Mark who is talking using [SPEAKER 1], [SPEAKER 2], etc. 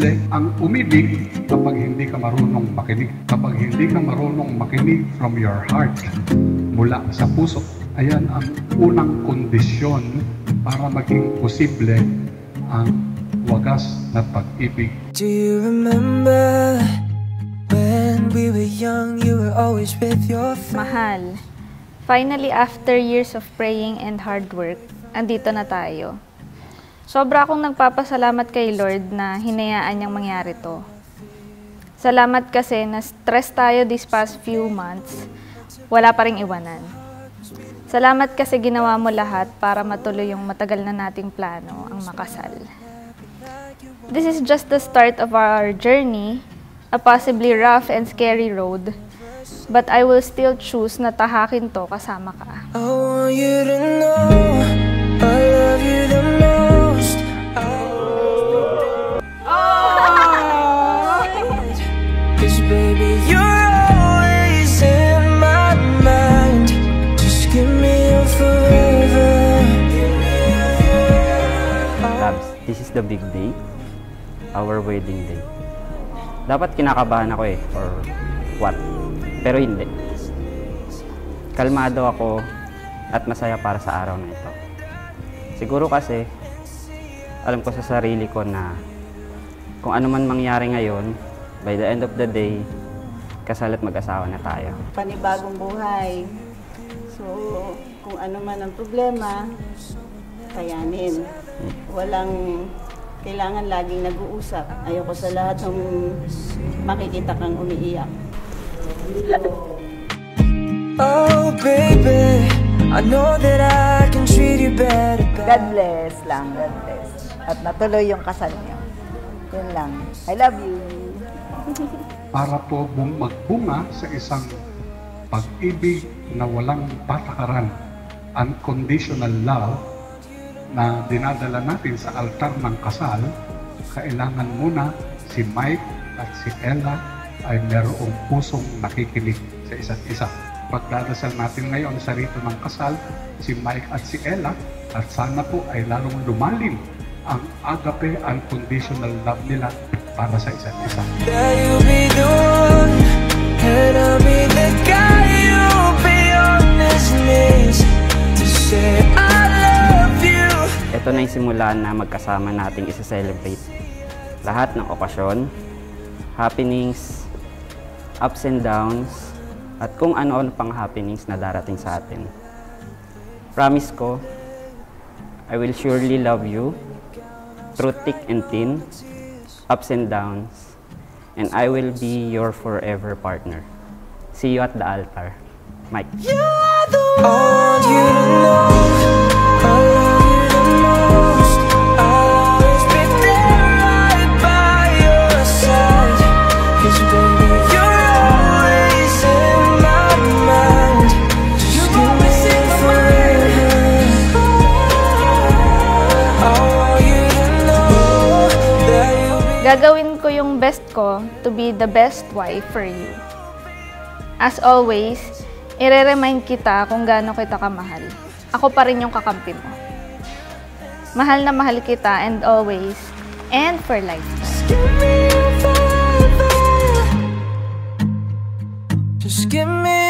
[SPEAKER 1] imposible ang umibig kapag hindi ka marunong makinig. Kapag hindi ka marunong makinig from your heart, mula sa puso, ayan ang unang kondisyon para maging posible ang wagas na pag-ibig.
[SPEAKER 2] Do you remember when we were young, you were always with your friends?
[SPEAKER 3] Mahal, finally after years of praying and hard work, andito na tayo. Sobra akong nagpapasalamat kay Lord na hinayaan niyang mangyari to. Salamat kasi na stress tayo these past few months, wala pa ring iwanan. Salamat kasi ginawa mo lahat para matuloy yung matagal na nating plano, ang makasal. This is just the start of our journey, a possibly rough and scary road, but I will still choose na tahakin to kasama ka.
[SPEAKER 2] I want you to know I love you the most. Cause baby you're always in my mind. Just give me your forever.
[SPEAKER 4] Labs, this is the big day, our wedding day. Dapat kinakabahan ako or what? Pero hindi. Kalmado ako at masaya para sa araw na ito. Siguro kasi, alam ko sa sarili ko na kung ano man mangyari ngayon, by the end of the day, kasal at mag-asawa na tayo.
[SPEAKER 5] Panibagong buhay. So, kung ano man ang problema, kayanin. Walang kailangan laging nag-uusap. Ayoko sa lahat ng makikita kang umiiyak.
[SPEAKER 2] Oh baby, I know that I can treat you better.
[SPEAKER 5] God bless lang, God bless. At natuloy yung kasal niyo. Yun lang. I love you.
[SPEAKER 1] Para po magbunga sa isang pag-ibig na walang patakaran, unconditional love, na dinadala natin sa altar ng kasal, kailangan muna si Mike at si Ella ay merong pusong nakikinig sa isa't isa. Pagdadasal natin ngayon sa rito ng kasal, si Mike at si Ella, at sana po ay lalong lumalim ang agape, unconditional love nila para sa isa't isa.
[SPEAKER 2] That you'll be the one, and I'll be the guy you'll be on his knees to say I love you.
[SPEAKER 4] Ito na yung simula na magkasama nating isa-celebrate lahat ng okasyon, happenings, ups and downs, at kung ano-ano pang happenings na darating sa atin. Promise ko, I will surely love you through thick and thin, ups and downs, and I will be your forever partner. See you at the altar. Mike.
[SPEAKER 2] You are the one. I want you to know I love you the most. I'll always be there right by your side. 'Cause baby you're always in my mind. Just give me forever. I want you to know that you'll be.
[SPEAKER 3] Gagawin ko yung best ko to be the best wife for you. As always, ire-remind kita kung gaano kita kamahal. Ako pa rin yung kakampi mo. Mahal na mahal kita and always, and for life.
[SPEAKER 2] Just give me your forever. Just give me